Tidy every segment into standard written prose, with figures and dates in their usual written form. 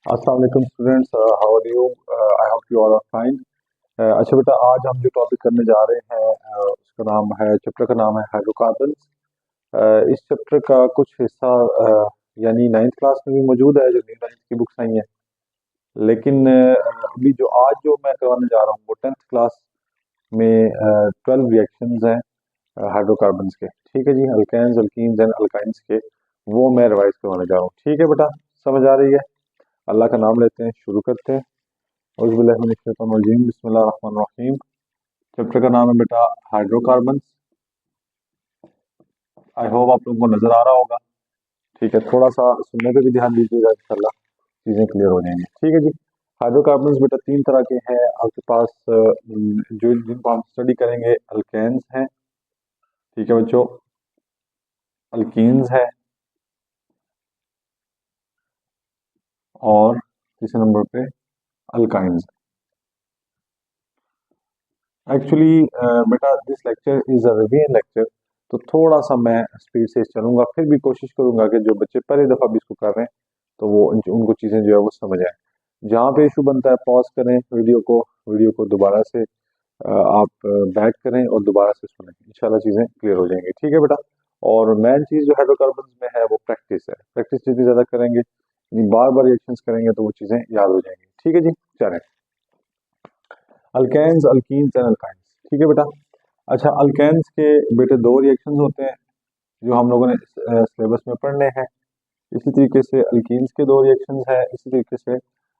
अस्सलाम वालेकुम students, how are you? I hope you all are fine. अच्छा बेटा, आज हम जो टॉपिक करने जा रहे हैं उसका नाम है, चैप्टर का नाम है हाइड्रोकार्बन। इस चैप्टर का कुछ हिस्सा यानी नाइन्थ क्लास में भी मौजूद है, जो न्यू नाइन्थ की बुक्स आई हैं। लेकिन अभी जो आज जो मैं करवाने जा रहा हूँ वो टेंथ क्लास में 12 रिएक्शंस हैं हाइड्रोकार्बन्स के। ठीक है जी, अल्केन्स अल्कीन्स एंड अल्काइंस के, वो मैं रिवाइज करवाने जा रहा हूँ। ठीक है बेटा, समझ आ रही है? अल्लाह का नाम लेते हैं, शुरू करते हैं। औज़ुबिल्लाहि बिस्मिल्लाहिर्रहमानिर्रहीम। चैप्टर का नाम है बेटा हाइड्रोकार्बन। आई होप आप लोगों को नजर आ रहा होगा। ठीक है, थोड़ा सा सुनने पे भी ध्यान दीजिएगा, इंशाल्लाह चीजें क्लियर हो जाएंगी। ठीक है जी। हाइड्रोकार्बन्स बेटा तीन तरह के हैं आपके पास, जो जिनको हम स्टडी करेंगे। अल्केन्स हैं, ठीक है बच्चों, अल्कीन्स है, और तीसरे नंबर पे अल्काइंस। एक्चुअली बेटा this lecture is a revision lecture, तो थोड़ा सा मैं स्पीड से चलूंगा, फिर भी कोशिश करूंगा कि जो बच्चे पहली दफा भी इसको कर रहे हैं तो वो उनको चीजें जो है वो समझ आए। जहाँ पे इशू बनता है पॉज करें वीडियो को दोबारा से आप बैक करें और दोबारा से सुनें, इंशाल्लाह चीजें क्लियर हो जाएंगी। ठीक है बेटा। और मेन चीज जो हाइड्रोकार्बन में है वो प्रैक्टिस है। प्रैक्टिस जितनी ज्यादा करेंगे, बार बार रिएक्शंस करेंगे तो वो चीजें याद हो जाएंगी। ठीक है जी, चलें। अल्केन्स अल्कीन्स एंड अल्काइंस, ठीक है बेटा। अच्छा, अल्केन्स के बेटे दो रिएक्शंस होते हैं जो हम लोगों ने सिलेबस में पढ़ने हैं। इसी तरीके से अल्कीन्स के दो रिएक्शंस हैं, इसी तरीके से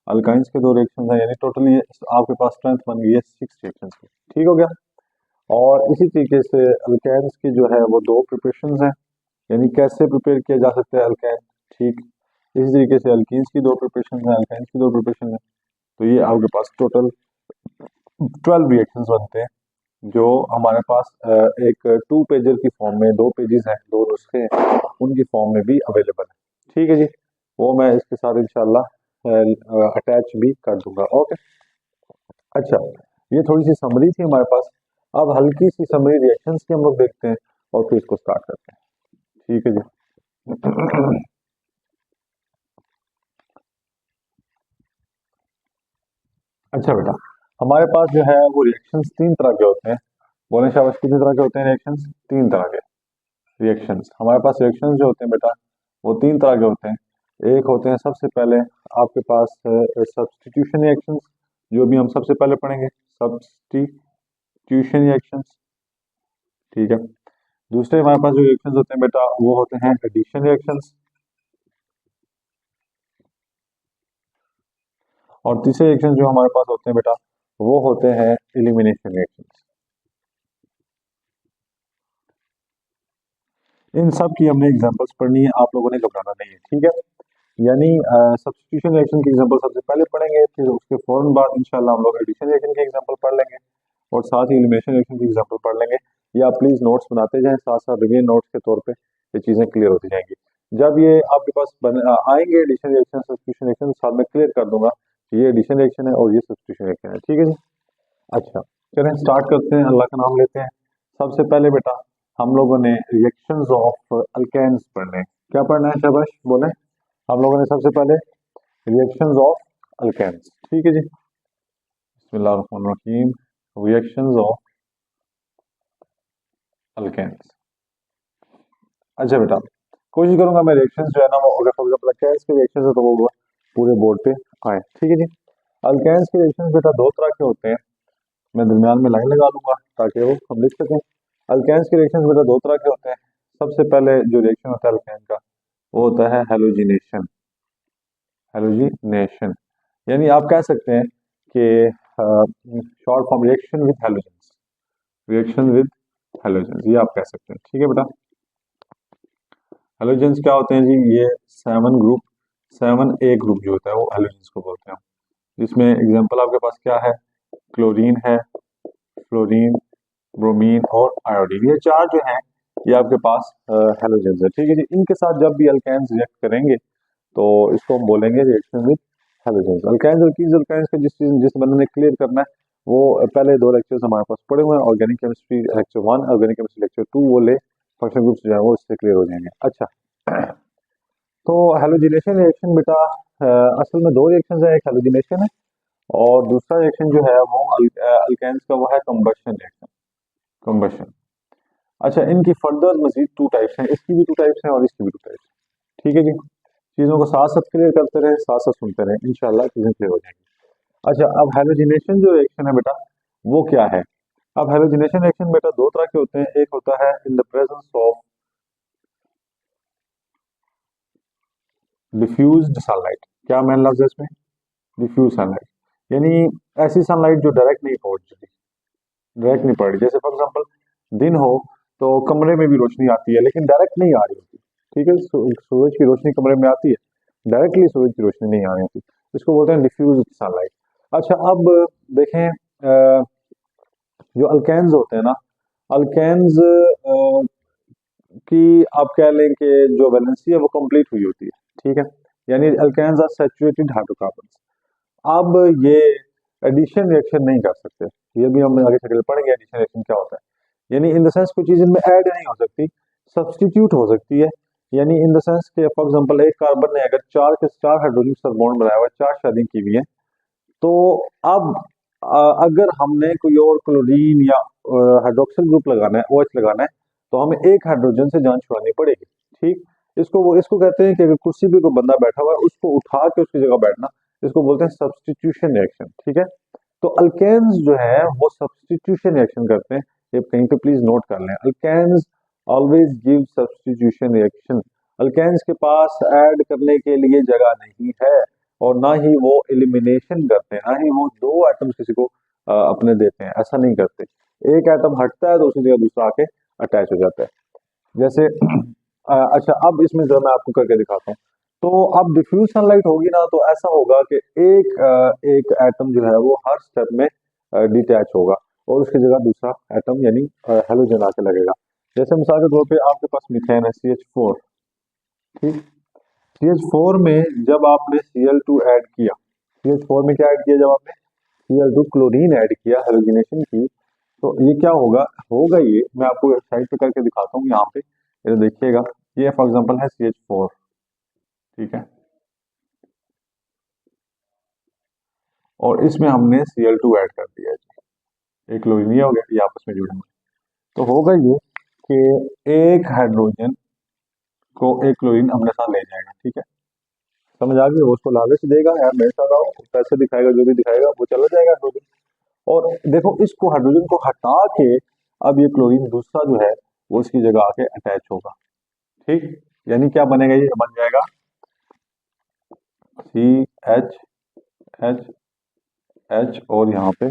अल्काइंस के दो रिएक्शंस हैं, यानी टोटली आपके पास स्ट्रेंथ बन गई है 6 रिएक्शंस की। ठीक हो गया। और इसी तरीके से अल्केन्स की जो है वो दो प्रिपरेशंस हैं, यानी कैसे प्रिपेयर किया जा सकता है अल्केन। ठीक, इसी तरीके से अल्कीन्स की दो प्रिपरेशन है, अल्काइंस की दो प्रिपरेशन है। तो ये आपके पास टोटल 12 रिएक्शंस बनते हैं, जो हमारे पास एक 2 पेजर की फॉर्म में, 2 पेजेस हैं, दो नुस्खे हैं, उनकी फॉर्म में भी अवेलेबल है। ठीक है जी, वो मैं इसके साथ इंशाल्लाह अटैच भी कर दूंगा। ओके। अच्छा, ये थोड़ी सी समरी थी हमारे पास। अब हल्की सी समरी रिएक्शंस की हम लोग देखते हैं और फिर इसको स्टार्ट करते हैं। ठीक है जी। अच्छा बेटा, हमारे पास जो है वो रिएक्शंस तीन तरह के होते हैं। बोले शाबाश, कितने तरह के होते हैं रिएक्शंस? तीन तरह के रिएक्शंस हमारे पास। रिएक्शंस जो होते हैं बेटा वो तीन तरह के होते हैं। एक होते हैं सबसे पहले आपके पास सब्स्टिट्यूशन रिएक्शंस, जो भी हम सबसे पहले पढ़ेंगे, सब्स्टिट्यूशन रिएक्शंस। ठीक है। दूसरे हमारे पास जो रिएक्शंस होते हैं बेटा वो होते हैं एडिशन रिएक्शंस। और तीसरे रिएक्शंस जो हमारे पास होते हैं बेटा वो होते हैं एलिमिनेशन रिएक्शंस। इन सब की हमने एग्जांपल्स पढ़नी है, आप लोगों ने घबराना नहीं है। ठीक है। यानी सब्स्टिट्यूशन रिएक्शन की एग्जांपल सबसे पहले पढ़ेंगे, फिर उसके फौरन बाद इंशाल्लाह हम लोग एडिशन रिएक्शन की एग्जांपल पढ़ लेंगे, और साथ ही एलिमिनेशन रिएक्शन की एग्जांपल पढ़ लेंगे। या प्लीज नोट्स बनाते जाएं साथ साथ, रिवीजन नोट्स के तौर पे ये चीजें क्लियर होती जाएंगी। जब ये आपके पास आएंगे एडिशन रिएक्शन सब्स्टिट्यूशन रिएक्शन, साथ में क्लियर कर दूंगा कि ये एडिशन रिएक्शन है और ये सब्स्टिट्यूशन रिएक्शन है। ठीक है जी। अच्छा, चलें स्टार्ट करते हैं, अल्लाह का नाम लेते हैं। सबसे पहले बेटा हम लोगों ने रिएक्शंस ऑफ अल्केन्स पढ़ने हैं। क्या पढ़ना है शाबाश बोले? हम लोगों ने सबसे पहले रिएक्शंस ऑफ अल्केन्स। ठीक है जी, बिस्मिल्लाहिर्रहमानिर्रहीम। Reactions of alkanes. अच्छा बेटा, कोशिश करूंगा मैं रिएक्शंस जो है ना वो, अगर फॉर एग्जांपल अल्केन्स के रिएक्शंस है तो वो पूरे बोर्ड पे आए। ठीक है जी। अल्केन्स के रिएक्शंस बेटा दो तरह के होते हैं। मैं दरमियान में लाइन लगा दूंगा ताकि वो हम लिख सकें। अल्केन्स के रिएक्शंस बेटा दो तरह के होते हैं। सबसे पहले जो रिएक्शन होता है अल्केन का वो होता है हेलोजिनेशन। हेलोजिनेशन यानी आप कह सकते हैं कि short form reaction with halogens. Reaction with halogens ये आप कह सकते हैं। ठीक है बेटा। हेलोजेंस क्या होते हैं जी? ये 7 ग्रुप, 7A ग्रुप जो होता है वो हेलोजेंस को बोलते हैं। जिसमें एग्जांपल आपके पास क्या है? क्लोरीन है, फ्लोरीन, ब्रोमीन और आयोडीन, ये चार जो हैं ये आपके पास हेलोजेंस है। ठीक है जी। इनके साथ जब भी अल्केन्स रिएक्ट करेंगे तो इसको हम बोलेंगे reaction with halogens. Alkynes alkenes alkynes का जिस बंदे ने क्लियर करना है वो पहले दो लेक्चर्स हमारे पास पड़े हुए हैं, organic chemistry lecture 1, organic chemistry lecture 2, वो ले, फंक्शनल ग्रुप्स जो है वो इससे क्लियर हो जाएंगे। अच्छा, तो हेलोजिनेशन रिएक्शन बेटा असल में दो रिएक्शन है, एक हेलोजिनेशन है और दूसरा रिएक्शन जो है वो अल्केन्स का वो है कंबशन रिएक्शन, कंबशन। अच्छा, इनकी फर्दर मजीद टू टाइप्स हैं, इसकी भी टू टाइप्स हैं और इसकी भी टू टाइप्स हैं। ठीक है जी, चीज़ों को साथ साथ क्लियर करते रहे, साथ साथ सुनते रहे, इंशाल्लाह चीज़ें क्लियर हो जाएंगी। अच्छा, अब हेलोजिनेशन जो रिएक्शन है बेटा वो क्या है? अब हेलोजिनेशन रिएक्शन बेटा दो तरह के होते हैं, एक होता है in the presence of diffused sunlight. क्या मेन लफ्ज है इसमें? डिफ्यूज सनलाइट, यानी ऐसी सनलाइट जो डायरेक्ट नहीं पहुंच रही, डायरेक्ट नहीं पड़ रही। जैसे फॉर एग्जांपल दिन हो तो कमरे में भी रोशनी आती है लेकिन डायरेक्ट नहीं आ रही होती। ठीक है, सूरज की रोशनी कमरे में आती है, डायरेक्टली सूरज की रोशनी नहीं आ रही होती, इसको बोलते हैं डिफ्यूज सनलाइट। अच्छा, अब देखें जो अल्केन्स होते हैं ना, अल्केन्स की आप कह लें कि जो वैलेंसी है वो कंप्लीट हुई होती है। ठीक है, यानी अल्केन्स आर सैचुरेटेड हाइड्रोकार्बन्स। अब ये एडिशन रिएक्शन नहीं कर सकते, ये भी हम आगे चल पढ़ेंगे एडिशन रिएक्शन क्या होता है। यानी इन द सेंस कोई चीज इनमें ऐड नहीं हो सकती, सब्सटीट्यूट हो सकती है। यानी इन द सेंस के फॉर एग्जांपल एक कार्बन ने अगर चार के चार हाइड्रोजन के साथ बॉन्ड बनाया हुआ है, चार शादी की हुई है, तो अब अगर हमने कोई और क्लोरीन या हाइड्रोक्सिल ग्रुप लगाना है, OH लगाना है, तो हमें एक हाइड्रोजन से जान छुड़ानी पड़ेगी। ठीक, इसको कहते हैं कि अगर कुर्सी पे कोई बंदा बैठा हुआ है उसको उठा के उसकी जगह बैठना, इसको बोलते हैं सब्सटीट्यूशन रिएक्शन। ठीक है, तो अल्केन्स जो है वो सब्सटीट्यूशन रिएक्शन करते हैं, ये कहीं पे प्लीज नोट कर लें, alkanes always give substitution reaction. Alkanes के पास ऐड करने के लिए जगह नहीं है और ना ही वो एलिमिनेशन करते हैं, ना ही वो दो एटम्स किसी को अपने देते हैं, ऐसा नहीं करते। एक एटम हटता है तो उसी जगह दूसरा आके अटैच हो जाता है। जैसे अच्छा, अब इसमें जरा मैं आपको करके दिखाता हूँ। तो अब डिफ्यूज सनलाइट होगी ना तो ऐसा होगा कि एक एटम जो है वो हर स्टेप में डिटैच होगा और उसकी जगह दूसरा एटम यानी हेलोजन आके लगेगा। जैसे मिसाल के तौर पे आपके पास मीथेन है CH4। ठीक, CH4 में जब आपने Cl2 ऐड किया, CH4 में क्या ऐड किया, जब आपने Cl2 क्लोरीन ऐड किया हेलोजिनेशन की, तो ये क्या होगा, ये मैं आपको साइड पे करके दिखाता हूँ यहाँ पे, ये देखिएगा, ये फॉर एग्जांपल है CH4। ठीक है, और इसमें हमने Cl2 ऐड कर दिया है, एक क्लोरीन ये हो गया, ये आपस में जुड़ेंगे, तो होगा ये कि एक हाइड्रोजन को एक क्लोरीन अपने साथ ले जाएगा। ठीक है, समझ आ गई, वो उसको लालच देगा, यार मेरे साथ आओ, पैसे दिखाएगा, जो भी दिखाएगा वो चला जाएगा हाइड्रोजन। और देखो इसको हाइड्रोजन को हटा के अब ये क्लोरीन दूसरा जो है वो इसकी जगह आके अटैच होगा। ठीक, यानी क्या बनेगा, ये बन जाएगा CH और यहाँ पे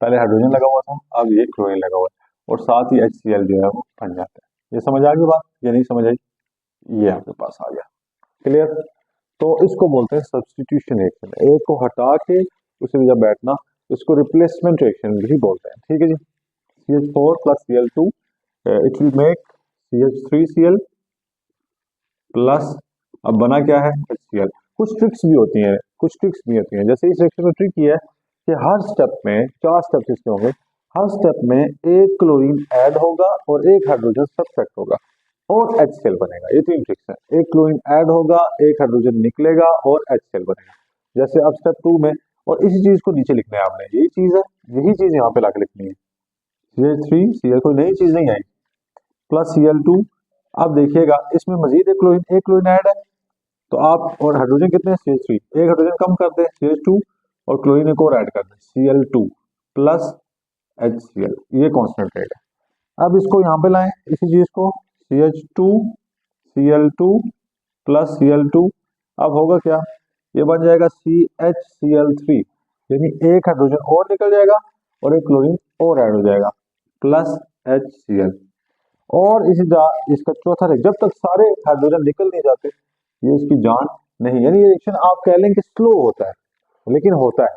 पहले हाइड्रोजन लगा हुआ था, अब ये क्लोरीन लगा हुआ है और साथ ही HCl जो है वो बन जाता है। ये समझ आ गई बात या नहीं समझ आई? ये आपके पास आ गया, क्लियर। तो इसको बोलते हैं सब्सटीट्यूशन रिएक्शन, एक को हटा के उसे जब बैठना, इसको रिप्लेसमेंट रिएक्शन भी बोलते हैं। ठीक है जी, CH4 plus Cl2 it will make CH3Cl plus, अब बना क्या है, HCl। कुछ ट्रिक्स भी होती हैं, जैसे इस रिएक्शन में ट्रिक ये है कि हर स्टेप में, चार स्टेप इसके होंगे, हर स्टेप में एक क्लोरीन ऐड होगा और एक हाइड्रोजन सब्ट्रैक्ट होगा और HCl बनेगा। ये तीन ट्रिक्स हैं, एक क्लोरीन ऐड होगा, एक हाइड्रोजन निकलेगा और HCl बनेगा। जैसे अब स्टेप 2 में, और इसी चीज को नीचे लिखना है आपने, यही चीज है, यही चीज यहाँ पे लाके लिखनी है, CH3Cl, कोई नई चीज नहीं आई, प्लस Cl2। अब देखिएगा इसमें मजीद एक क्लोरीन ऐड है, तो आप और हाइड्रोजन कितने हैं, CH3, एक हाइड्रोजन कम कर दे CH2 और क्लोरीन एक और ऐड कर दे Cl2 प्लस HCl, ये कांस्टेंट रहेगा। अब इसको यहाँ पे लाएं, इसी चीज को, CH2 Cl2 प्लस Cl2, अब होगा क्या, ये बन जाएगा CHCl3, यानी एक हाइड्रोजन और निकल जाएगा और एक क्लोरीन और ऐड हो जाएगा प्लस HCl। और इसी तरह इसका चौथा है, जब तक सारे हाइड्रोजन निकल नहीं जाते ये इसकी जान नहीं, यानी ये रिएक्शन आप कह लें कि स्लो होता है, लेकिन होता है,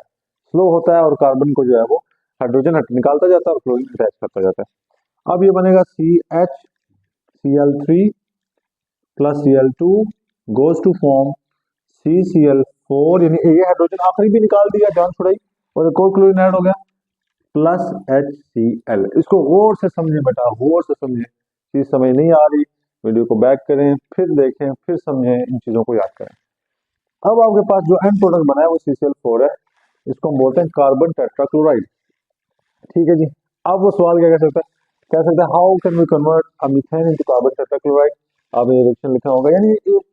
स्लो होता है और कार्बन को जो है वो हाइड्रोजन निकालता जाता है और क्लोरीन अटैच करता जाता है। अब ये बनेगा CHCl3 plus Cl2 goes to form CCl4, यानी ये हाइड्रोजन आखिरी भी निकाल दिया, जान छुड़ाई, और एक और क्लोरीन ऐड हो गया प्लस HCl। इसको गौर से समझें बेटा, गौर से समझें, चीज समझ नहीं आ रही वीडियो को बैक करें, फिर देखें, फिर समझें, इन चीजों को याद करें। अब आपके पास जो एंड प्रोडक्ट बना है वो CCl4 है, इसको हम बोलते हैं कार्बन टेट्राक्लोराइड। ठीक है जी। अब वो सवाल क्या कह सकते हैं how can we convert a methane into carbon tetrachloride. आपने ये रिएक्शन लिखा होगा, यानी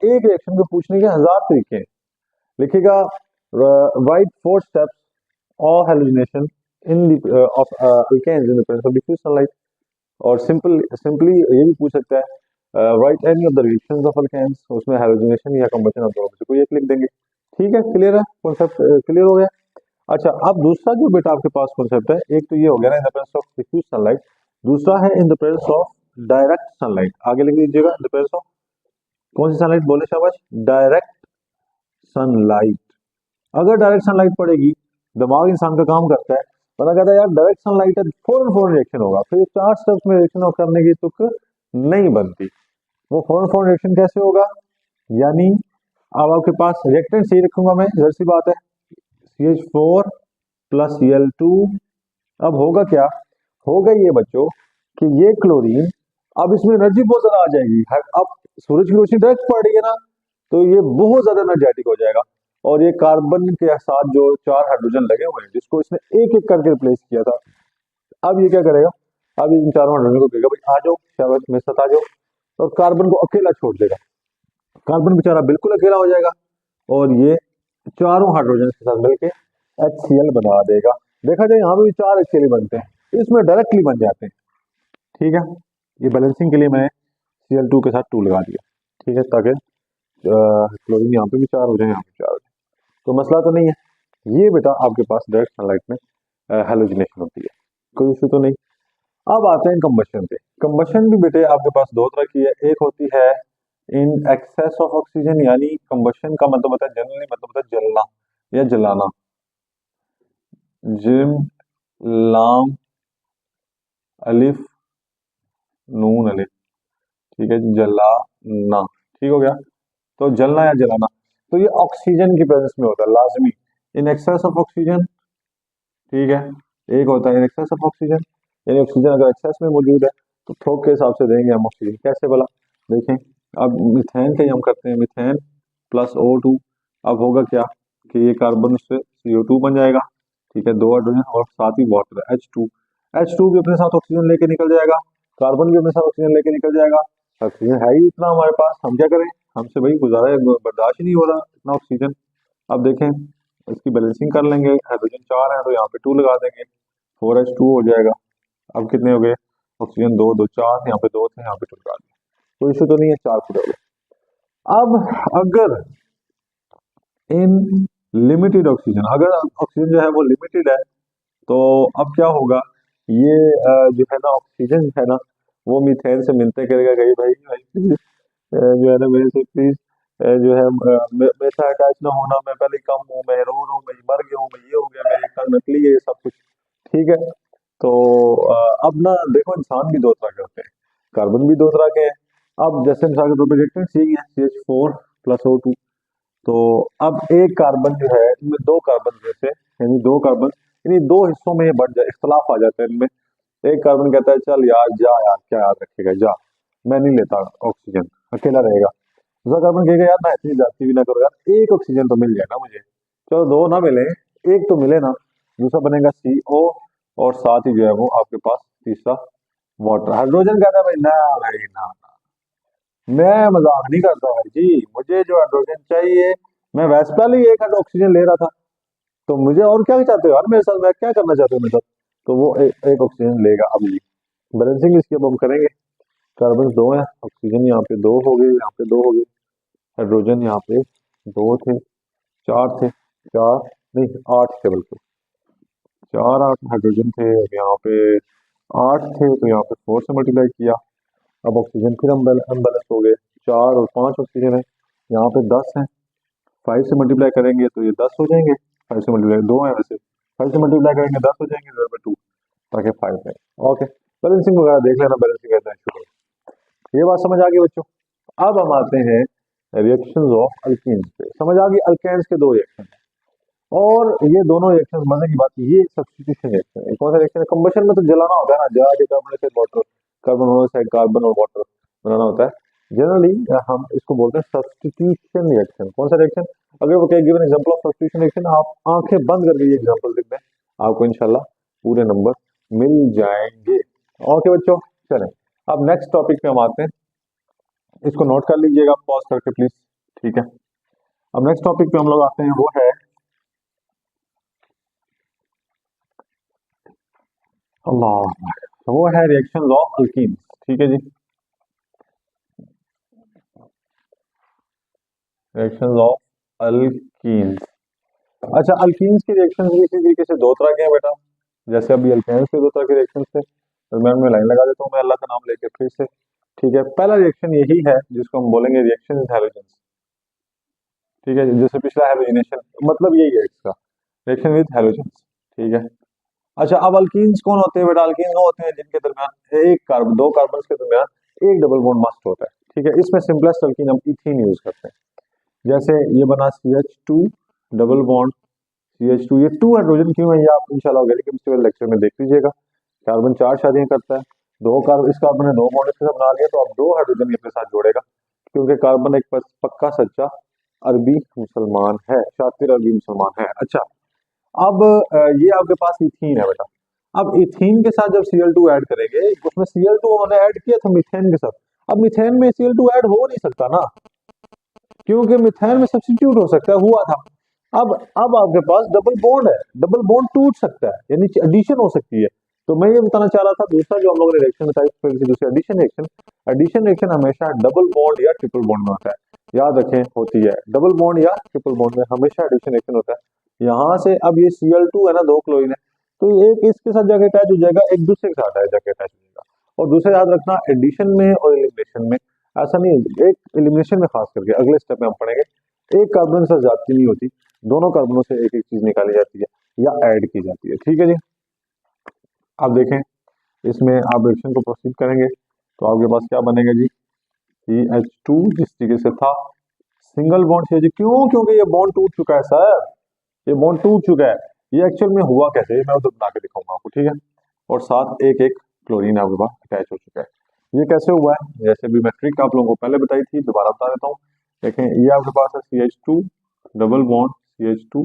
एक रिएक्शन को पूछने के 1000 तरीके हैं। लिखिएगा write 4 steps of halogenation in of alkanes in the presence of diffuse sunlight. और सिंपली ये भी पूछ सकता है write any of the reactions of alkanes, उसमें हेलोजिनेशन या कंबशन ऑफ दोनों में से कोई एक लिख देंगे। ठीक है, क्लियर है, कॉन्सेप्ट क्लियर हो गया। अच्छा, अब दूसरा जो बेटा आपके पास कॉन्सेप्ट है, एक तो ये हो गया ना in the presence of diffuse sunlight, दूसरा है in the presence of direct sunlight. आगे लिख दीजिएगा इन द प्रेजेंस ऑफ कौन सी सनलाइट बोले शाबाश, डायरेक्ट सनलाइट। अगर डायरेक्ट सनलाइट पड़ेगी, दिमाग इंसान का काम करता है, पता कहता है यार डायरेक्ट सनलाइट है, फौरन फौरन रिएक्शन होगा, फिर 4 स्टेप्स में रिएक्शन करने की तुक नहीं बनती। वो फौरन फौरन रिएक्शन कैसे होगा, यानी अब आपके पास रिएक्टेंट सही रखूंगा मैं, जहर सी बात है, CH4 प्लस Cl2। अब होगा क्या, होगा ये बच्चों कि ये क्लोरीन, अब इसमें एनर्जी बहुत ज्यादा आ जाएगी। अब सूरज की रोशनी डायरेक्ट पड़ रही है ना, तो ये बहुत ज्यादा एनर्जेटिक हो जाएगा। और ये कार्बन के साथ जो 4 हाइड्रोजन लगे हुए हैं, जिसको इसने एक एक करके रिप्लेस किया था, अब ये क्या करेगा, अब इन 4 हाइड्रोजन को कहेगा भाई आ जाओ, शाबाश मेरे साथ आ जाओ, और कार्बन को अकेला छोड़ देगा। कार्बन बेचारा बिल्कुल अकेला हो जाएगा, और ये चारों हाइड्रोजन के साथ मिलकर HCl बना देगा। देखा जाए यहाँ पे भी 4 HCl बनते हैं, इसमें डायरेक्टली बन जाते हैं। ठीक है, ये बैलेंसिंग के लिए मैंने Cl2 के साथ 2 लगा दिया। ठीक है, ताकि क्लोरीन यहाँ पे भी 4 हो जाए, यहाँ पे 4 हो जाए, तो मसला तो नहीं है। ये बेटा आपके पास डायरेक्ट सनलाइट में हेलोजिनेशन होती है, कोई इशू तो नहीं। अब आते हैं कंबशन पे। कंबशन भी बेटे आपके पास 2 तरह की है, एक होती है इन एक्सेस ऑफ ऑक्सीजन, यानी कंबशन का मतलब होता है जनरली मतलब होता है जलना या जलाना, जिम लाम अलिफ नून अलिफ। ठीक है, जलाना, ठीक हो गया। तो जलना या जलाना, तो ये ऑक्सीजन की प्रेजेंस में होता है लाजमी, इन एक्सेस ऑफ ऑक्सीजन। ठीक है, एक होता है इन एक्सेस ऑफ ऑक्सीजन, यानी ऑक्सीजन अगर एक्सेस में मौजूद है तो थोक के हिसाब से देंगे हम ऑक्सीजन। कैसे बोला, देखें, अब मिथेन का ही हम करते हैं, मिथेन प्लस O2। अब होगा क्या कि ये कार्बन से CO2 बन जाएगा। ठीक है, 2 हाइड्रोजन और साथ ही वाटर H2। H2 भी अपने साथ ऑक्सीजन लेके निकल जाएगा, कार्बन भी अपने साथ ऑक्सीजन लेके निकल जाएगा। ऑक्सीजन है ही इतना हमारे पास, हम क्या करें, हमसे भाई गुजारा बर्दाश्त ही नहीं हो रहा इतना ऑक्सीजन। अब देखें, इसकी बैलेंसिंग कर लेंगे, हाइड्रोजन 4 है तो यहाँ पे 2 लगा देंगे, 4H2 हो जाएगा। अब कितने हो गए, ऑक्सीजन 2 2 4, यहाँ पे 2 थे, यहाँ पे 2 लगा दिए, कोई इशू तो नहीं है, 4 पूरे हो गए। अब अगर इन लिमिटेड ऑक्सीजन, अगर ऑक्सीजन जो है वो लिमिटेड है, तो अब क्या होगा, ये जो है ना ऑक्सीजन है ना, वो मीथेन से मिलते करेगा, कहीं भाई भाई प्लीज जो है ना मेरे से प्लीज जो है मेरे से अटैच ना होना, मैं पहले कम हूँ, मैं रो रहा हूँ, मैं मर गया हूँ, मैं ये हो गया, मेरी टंग नकली है, ये सब कुछ। ठीक है, तो अब ना देखो, इंसान भी 2 तरह के होते हैं, कार्बन भी 2 तरह के हैं। अब जैसे मिसाल के तौर पर रिएक्टेंट सी है CH4 प्लस O2, तो अब एक कार्बन जो है, इनमें 2 कार्बन जैसे, यानी 2 कार्बन, यानी 2 हिस्सों में ये बढ़ जाए, इख्तलाफ आ जाता है इनमें। एक कार्बन कहता है चल यार जा यार, क्या याद रखेगा जा, मैं नहीं लेता ऑक्सीजन, अकेला रहेगा। दूसरा कार्बन कहेगा यार मैं इतनी जाती भी ना करो यार, एक ऑक्सीजन तो मिल जाए ना मुझे, चलो 2 ना मिले, एक तो मिले ना। दूसरा बनेगा CO, और साथ ही जो है वो आपके पास तीसरा वाटर। हाइड्रोजन कहता है भाई ना भाई ना, मैं मजाक नहीं करता भाई जी, मुझे जो हाइड्रोजन चाहिए, मैं वैसे पहले ही एक ऑक्सीजन ले रहा था, तो मुझे और क्या चाहते हो यार मेरे साथ, मैं क्या करना चाहते हो मेरे साथ, तो वो एक ऑक्सीजन लेगा। अब ये बैलेंसिंग इसकी अब हम करेंगे, कार्बन 2 है, ऑक्सीजन यहाँ पे 2 हो गए, यहाँ पे 2 हो गए, हाइड्रोजन यहाँ पे 2 थे, 4 थे, 4 नहीं 8 थे, बल्कि 4 8 हाइड्रोजन थे, अब यहाँ पे 8 थे, तो यहाँ पे 4 से मल्टीप्लाई किया। अब ऑक्सीजन फिर अनबैलेंस हो गए, 4 और 5 ऑक्सीजन है, यहाँ पे 10 है, 5 से मल्टीप्लाई करेंगे तो ये 10 हो जाएंगे, 5 से मल्टीप्लाई 2 है वैसे, 5 से मल्टीप्लाई करेंगे 10 हो जाएंगे, 2 ताकि 5 है। ओके, बैलेंसिंग वगैरह देख लेना, बैलेंसिंग कैसे शुरू, ये बात समझ आ गई बच्चों। अब हम आते हैं रिएक्शंस ऑफ अल्कीन्स पे। समझ आ गई, अल्केन्स के 2 रिएक्शन, और ये दोनों रिएक्शन मजे की बात, ये सब्स्टिट्यूशन रिएक्शन है। कौन सा रिएक्शन है, कंबशन में तो जलाना होता है ना, जला के कार्बन से वाटर, कार्बन मोनोऑक्साइड, कार्बन और वाटर बनाना होता है। जनरली हम इसको बोलते हैं सब्स्टिट्यूशन रिएक्शन। कौन सा रिएक्शन, अगर वो कहे given example of substitution reaction, आप आंखें बंद करके ये एग्जांपल लिख दें, आपको इंशाल्लाह पूरे नंबर मिल जाएंगे। ओके बच्चों, चलें अब नेक्स्ट टॉपिक पे हम आते हैं, इसको नोट कर लीजिएगा पॉज करके प्लीज। ठीक है, अब नेक्स्ट टॉपिक पे हम लोग आते हैं, वो है अल्लाह, वो है रिएक्शन ऑफ अल्कीन्स। ठीक है जी, रिएक्शन ऑफ अल्कीन्स। अच्छा, अल्कीन्स की रिएक्शन भी इसी तरीके से दो तरह के हैं बेटा, जैसे अभी अल्केन्स के दो तरह के रिएक्शन थे, तो मैं उनमें लाइन लगा देता हूँ मैं अल्लाह का नाम लेके फिर से। ठीक है, पहला रिएक्शन यही है जिसको हम बोलेंगे रिएक्शन विद हैलोजेंस। ठीक है, जैसे पिछला हैलोजिनेशन, मतलब यही है इसका, रिएक्शन विद हैलोजेंस। ठीक है, अच्छा अब अल्कीन्स कौन होते हैं बेटा? अल्कीन्स वो होते हैं जिनके दरमियान एक कार्बन, दो कार्बन के दरमियान एक डबल बॉन्ड मस्ट होता है। ठीक है, इसमें सिंपलेस्ट अल्कीन हम इथीन यूज करते हैं। जैसे ये बना CH2 डबल बॉन्ड CH2, ये 2 हाइड्रोजन क्यों है ये आप इंशाल्लाह ऑर्गेनिक केमिस्ट्री वाले लेक्चर में देख लीजिएगा। कार्बन 4 शादियां करता है, दो कार्बन, इस कार्बन ने दो बॉन्ड इसके साथ बना लिया, तो अब 2 हाइड्रोजन अपने साथ जोड़ेगा, क्योंकि कार्बन एक पक्का सच्चा अरबी मुसलमान है, शातिर अरबी मुसलमान है। अच्छा, अब ये आपके पास इथीन है बेटा। अब इथीन के साथ जब Cl2 ऐड करेंगे, उसमें Cl2 उन्होंने ऐड किया था मीथेन के साथ, अब मीथेन में Cl2 ऐड हो नहीं सकता ना, क्योंकि मिथेन में सब्स्टिट्यूट हो सकता है, हुआ था। अब आपके पास डबल बॉन्ड है, डबल बॉन्ड टूट सकता है, यानी एडिशन हो सकती है। तो मैं ये बताना चाह रहा था, दूसरा जो हम लोगों ने रिएक्शन बताई दूसरी एडिशन रिएक्शन, एडिशन रिएक्शन हमेशा डबल बॉन्ड या ट्रिपल बॉन्ड में होता है। याद रखें, होती है डबल बॉन्ड या ट्रिपल बॉन्ड में हमेशा एडिशन रिएक्शन होता है। यहाँ से अब ये Cl2 है ना, दो क्लोरीन है, तो एक इसके साथ जाके अटैच हो जाएगा, एक दूसरे के साथ जाके अटैच हो जाएगा। और दूसरा याद रखना, एडिशन में और एलिमिनेशन में ऐसा नहीं है, एक एलिमिनेशन में खास करके अगले स्टेप में हम पढ़ेंगे, एक कार्बन से ज्यादती नहीं होती, दोनों कार्बनों से एक एक चीज निकाली जाती है या ऐड की जाती है। ठीक है जी, आप देखें इसमें आप रिएक्शन को प्रोसीड करेंगे तो आपके पास क्या बनेगा जी, CH2 जिस तरीके से था सिंगल बॉन्ड CH, क्यों? क्योंकि ये बॉन्ड टूट चुका है सर, ये बॉन्ड टूट चुका है। ये एक्चुअल में हुआ कैसे, मैं उधर बना के दिखाऊंगा आपको। ठीक है, और साथ एक एक क्लोरीन आपके पास अटैच हो चुका है। ये कैसे हुआ है, जैसे भी मैं ट्रिक आप लोगों को पहले बताई थी, दोबारा बता देता हूँ। देखें, ये आपके पास है CH2 डबल बॉन्ड CH2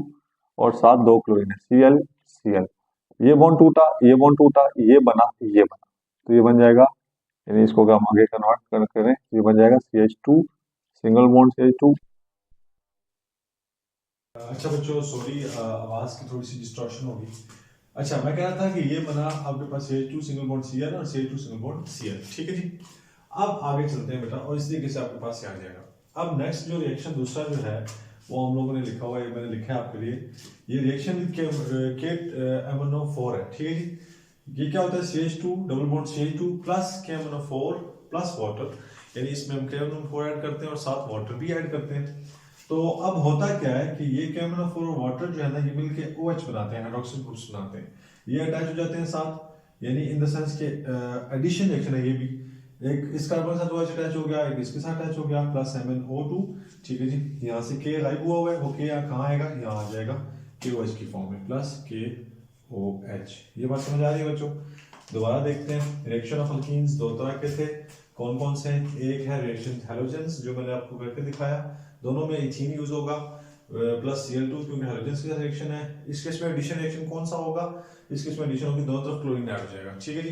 और साथ दो क्लोरीन है Cl, ये बॉन्ड टूटा, ये बॉन्ड टूटा, ये बना, ये बना, तो ये बन जाएगा, यानी इसको अगर हम आगे कन्वर्ट करें, ये बन जाएगा CH2 सिंगल बॉन्ड CH2। अच्छा बच्चों, सॉरी आवाज़ की थोड़ी सी डिस्टॉर्शन होगी। अच्छा, मैं कह रहा था कि ये बना आपके पास CH2 सिंगल बॉन्ड Cl और CH2 सिंगल बॉन्ड Cl। ठीक है जी, अब आगे चलते हैं बेटा, और इस तरीके से आपके पास आ जाएगा। अब नेक्स्ट जो रिएक्शन दूसरा जो है वो हम लोगों ने लिखा हुआ है, मैंने लिखा है आपके लिए, ये रिएक्शन विद KMnO4 है। ठीक है जी, ये क्या होता है, CH2 double bond CH2 plus KMnO4 plus water, यानी इसमें हम KMnO4 ऐड करते हैं और साथ वाटर भी ऐड करते हैं। तो अब होता क्या है कि ये KMnO4 और वाटर जो है ना, ये मिलके OH बनाते हैं, हाइड्रोक्सिल ग्रुप्स बनाते हैं, ये अटैच हो जाते हैं साथ, यानी इन द सेंस के एडिशन रिएक्शन है ये भी, एक इस कार्बन के साथ OH अटैच हो गया, एक इसके साथ अटैच हो गया, प्लस MnO2। ठीक है जी, यहाँ से K गायब हुआ है, वो K कहाँ आएगा, यहाँ आ जाएगा KOH की फॉर्म में, प्लस KOH। ये बात समझ आ रही है बच्चों? दोबारा देखते हैं, रिएक्शन ऑफ अल्कीन्स दो तरह के थे, कौन कौन से? एक है रिएक्शन हैलोजेंस जो मैंने आपको करके दिखाया, दोनों में इथीन यूज होगा प्लस Cl2, क्योंकि हाइड्रोजन के साथ रिएक्शन है। इस केस में एडिशन रिएक्शन कौन सा होगा, इस केस में एडिशन होगी, दोनों तरफ क्लोरीन ऐड हो जाएगा। ठीक है जी,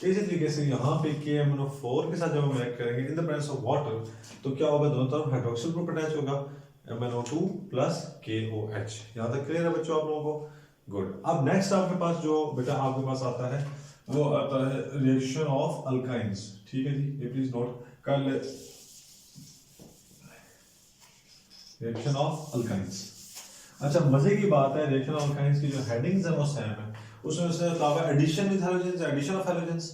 इसी तरीके से यहाँ पे KMnO4 के साथ जब हम ऐड करेंगे इन द प्रेजेंस ऑफ वाटर, तो क्या होगा, दोनों तरफ हाइड्रोक्सिल ग्रुप अटैच होगा, MnO2 प्लस KOH। यहाँ तक क्लियर है बच्चों आप लोगों को? गुड। अब नेक्स्ट आपके पास जो बेटा आपके पास आता है वो आता है रिएक्शन ऑफ अल्काइंस। ठीक है जी, ये प्लीज नोट कर ले, रिएक्शन ऑफ अल्काइंस। अच्छा, मजे की बात है, रिएक्शन ऑफ अल्काइंस की जो हेडिंग्स है वो सेम है, उसमें उसने कहा addition with halogens, addition of halogens,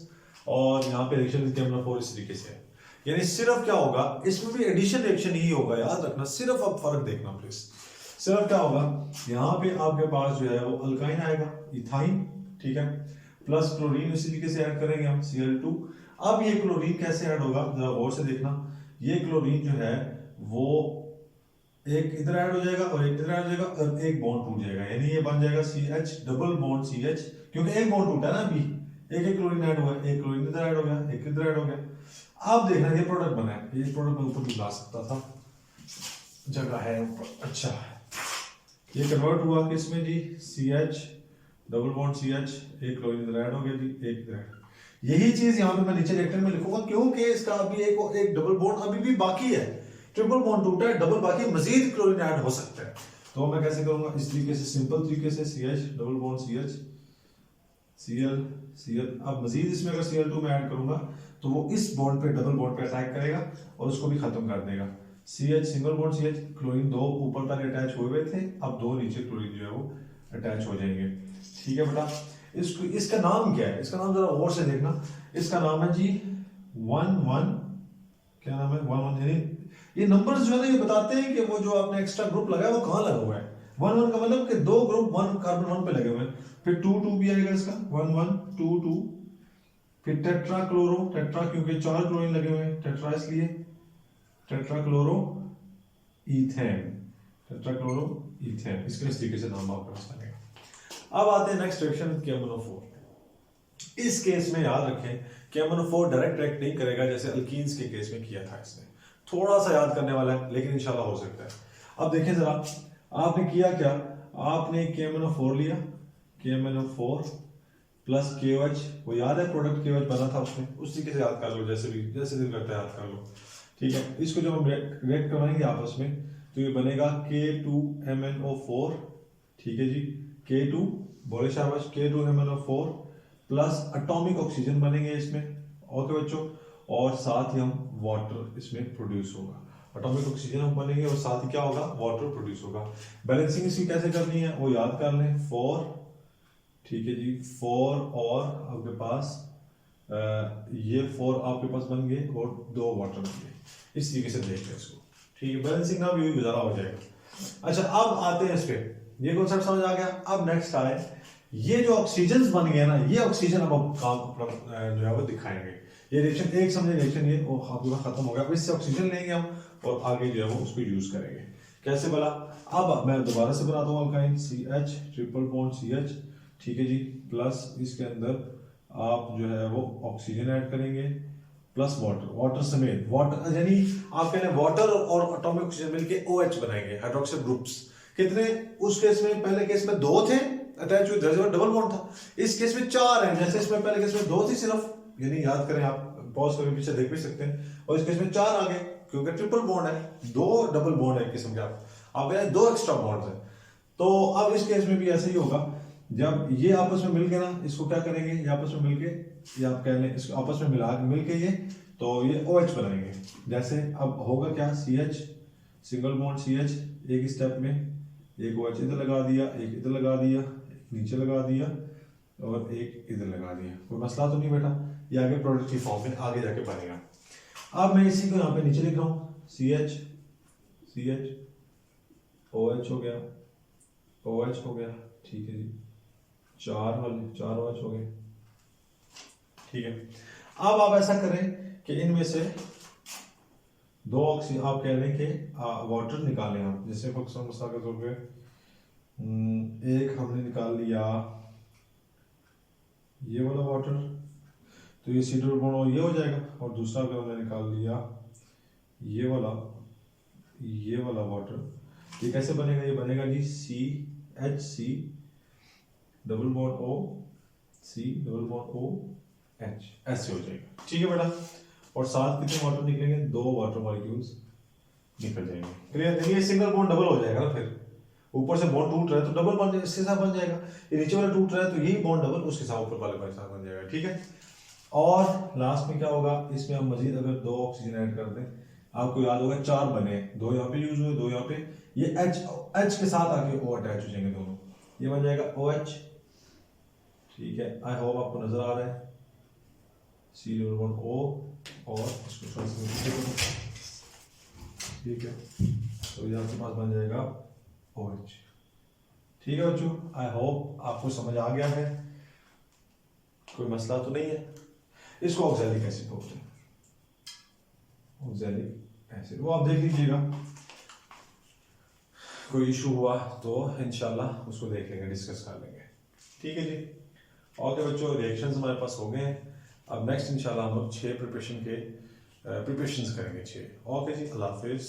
और यहाँ पे रिएक्शन विद KMnO4 इस तरीके से है। यानी सिर्फ क्या होगा, इसमें भी एडिशन रिएक्शन ही होगा, याद रखना, सिर्फ अब फर्क देखना प्लीज। सिर्फ क्या होगा, यहाँ पे आपके पास जो है वो अल्काइन आएगा, इथाइन, ठीक है, प्लस क्लोरीन इसी तरीके से ऐड करेंगे हम Cl2। अब ये क्लोरीन कैसे ऐड होगा, जरा गौर से देखना, ये क्लोरीन जो है वो एक इधर ऐड हो जाएगा और एक इधर ऐड हो जाएगा और एक बॉन्ड टूट जाएगा, यानी ये बन जाएगा CH डबल बॉन्ड CH, क्योंकि एक बॉन्ड टूटा है ना अभी, एक एक क्लोरीन ऐड हुआ है, एक क्लोरीन इधर ऐड हो गया, एक इधर ऐड हो गया। अब देखना ये प्रोडक्ट बना है, ये प्रोडक्ट मैं ऊपर भी ला सकता था, जगह है ऊपर। अच्छा, ये कन्वर्ट हुआ किसमें जी, CH डबल बॉन्ड CH, एक क्लोरीन इधर ऐड हो गया जी, एक इधर ऐड। यही चीज यहाँ पे मैं नीचे रिएक्टर में लिखूंगा क्योंकि इसका अभी एक डबल बॉन्ड अभी भी बाकी है, ट्रिपल बॉन्ड टूटा है, डबल बाकी, मजीद क्लोरीन ऐड हो सकता है। तो मैं कैसे करूंगा, इस तरीके से, सिंपल तरीके से, CH double bond CH Cl। अब मजीद इसमें अगर Cl2 में ऐड करूंगा तो वो इस बॉन्ड पे, डबल बॉन्ड पे अटैक करेगा और उसको भी खत्म कर देगा। CH single bond CH, chlorine दो ऊपर तक अटैच हुए हुए थे, अब दो नीचे क्लोरीन जो है वो अटैच हो जाएंगे। ठीक है बेटा, इसको, इसका नाम क्या है, इसका नाम जरा गौर से देखना, इसका नाम है जी 1 1, क्या नाम है 1 1, यानी ये नंबर्स जो है ना ये बताते हैं कि वो जो आपने एक्स्ट्रा ग्रुप लगाया वो कहाँ लगा हुआ है। 1 1 का मतलब कि दो ग्रुप 1 कार्बन 1 पे लगे हुए हैं। फिर 2 2 भी आएगा इसका, 1 1 2 2। फिर टेट्रा क्लोरो, टेट्रा क्योंकि 4 क्लोरीन लगे हुए हैं, टेट्रा इसलिए tetra chloro ethane, tetra chloro ethane, इसके इस तरीके से नाम आपके पास बनेगा। अब आते हैं नेक्स्ट रिएक्शन KMnO4। इस केस में याद रखें KMnO4 डायरेक्ट रिएक्ट नहीं करेगा जैसे अल्कीन्स के केस में किया था इसने, थोड़ा सा याद करने वाला है लेकिन इंशाल्लाह हो सकता है। अब देखें जरा, आपने किया क्या, आपने KMnO4 लिया, KMnO4 प्लस KOH, वो याद है प्रोडक्ट KOH बना था उसमें, उस तरीके से याद कर लो, जैसे भी जैसे दिल करता है याद कर लो। ठीक है, इसको जब हम रिएक्ट करवाएंगे आपस में तो ये बनेगा K2MnO4। ठीक है जी, K2, बोले शाबाश, K2MnO4 प्लस एटॉमिक ऑक्सीजन बनेंगे इसमें। ओके बच्चों, और साथ ही हम वाटर इसमें प्रोड्यूस होगा, एटॉमिक ऑक्सीजन हम बनेंगे और साथ ही क्या होगा, वाटर प्रोड्यूस होगा। बैलेंसिंग इसकी कैसे करनी है वो याद कर लें, 4, ठीक है जी, 4 और आपके पास ये 4 आपके पास बन गए और 2 वाटर बन गए, इस तरीके से देख लें इसको। ठीक है, बैलेंसिंग ना भी गुजारा हो जाएगा। अच्छा, अब आते हैं इस पे, ये कॉन्सेप्ट समझ आ गया। अब नेक्स्ट आए, ये जो ऑक्सीजन बन गए ना, ये ऑक्सीजन अब काम जो है वो दिखाएंगे। ये रिएक्शन एक समझे, रिएक्शन ये आपके पास खत्म हो गया, अब इससे ऑक्सीजन लेंगे हम और आगे जो है वो उसको यूज करेंगे। कैसे बोला, अब मैं दोबारा से बनाता हूँ alkyne, CH triple bond CH, ठीक है जी, प्लस इसके अंदर आप जो है वो ऑक्सीजन ऐड करेंगे प्लस वाटर, वाटर समेत, वाटर यानी आप कह रहे हैं वाटर और एटॉमिक ऑक्सीजन मिलके OH बनाएंगे, हाइड्रोक्सिल ग्रुप्स। कितने, उस केस में, पहले केस में 2 थे अटैच हुए, डबल बॉन्ड था। इस केस में 4 हैं, जैसे इसमें पहले केस में 2 थी सिर्फ, यानी याद करें आप, पॉज करके पीछे देख भी सकते हैं, और इस केस में 4 आ गए क्योंकि ट्रिपल बॉन्ड है, 2 डबल बॉन्ड है एक किस्म के, आप कह रहे हैं 2 एक्स्ट्रा बॉन्ड है। तो अब इस केस में भी ऐसे ही होगा, जब ये आपस में मिल गए ना, इसको क्या करेंगे, ये आपस में मिलके, ये आप कह लें इसको आपस में मिला मिलके ये, तो ये OH बनाएंगे। जैसे अब होगा क्या, CH सिंगल बॉन्ड CH, एक स्टेप में एक OH इधर लगा दिया, एक इधर लगा दिया, एक नीचे लगा दिया और एक इधर लगा दिया, कोई मसला तो नहीं बेटा, ये आगे प्रोडक्ट की फॉर्म में आगे जाके बनेगा। अब मैं इसी को यहाँ पे नीचे लिख रहा हूँ, CH OH हो गया, OH हो गया, ठीक है जी, 4 OH हो गए। ठीक है, अब आप ऐसा करें कि इनमें से 2 ऑक्सीजन आप कह लें कि वाटर निकालें आप, जैसे मसा के तौर पे एक हमने निकाल लिया ये वाला वाटर, तो ये C डबल बॉन्ड ये हो जाएगा, और दूसरा अगर हमने निकाल लिया ये वाला वाटर, ये कैसे बनेगा, ये बनेगा जी CHC double bond O, C double bond O H, ऐसे हो जाएगा। ठीक है बेटा, और साथ कितने वाटर निकलेंगे, 2 वाटर मॉलिक्यूल्स निकल जाएंगे। क्लियर, ये सिंगल बॉन्ड डबल हो जाएगा ना, फिर ऊपर से बॉन्ड टूट रहा है तो डबल बॉन्ड इसके साथ बन जाएगा, ये नीचे वाला टूट रहा है तो यही बॉन्ड डबल उसके साथ ऊपर वाले के साथ बन जाएगा। ठीक है, और लास्ट में क्या होगा, इसमें हम मजीद अगर 2 ऑक्सीजन ऐड कर दें, आपको याद होगा 4 बने, 2 यहाँ पे यूज हुए, 2 यहाँ पे, ये H के साथ आके O अटैच हो जाएंगे दोनों, ये बन जाएगा OH। ठीक है, आई होप आपको नजर आ रहा है, C डबल बॉन्ड O और इसको थोड़ा सा नीचे करो, ठीक है, तो ये आपके पास बन जाएगा OH। ठीक है बच्चों, आई होप आपको समझ आ गया है, कोई मसला तो नहीं है। इसको ऑक्सैलिक एसिड बोलते हैं, ऑक्सैलिक एसिड, वो आप देख लीजिएगा, कोई इशू हुआ तो इंशाल्लाह उसको देख लेंगे, डिस्कस कर लेंगे। ठीक है जी, ओके बच्चों, रिएक्शंस हमारे पास हो गए हैं। अब नेक्स्ट इंशाल्लाह हम लोग 6 प्रिपरेशंस करेंगे 6। ओके जी, अल्लाह हाफिज।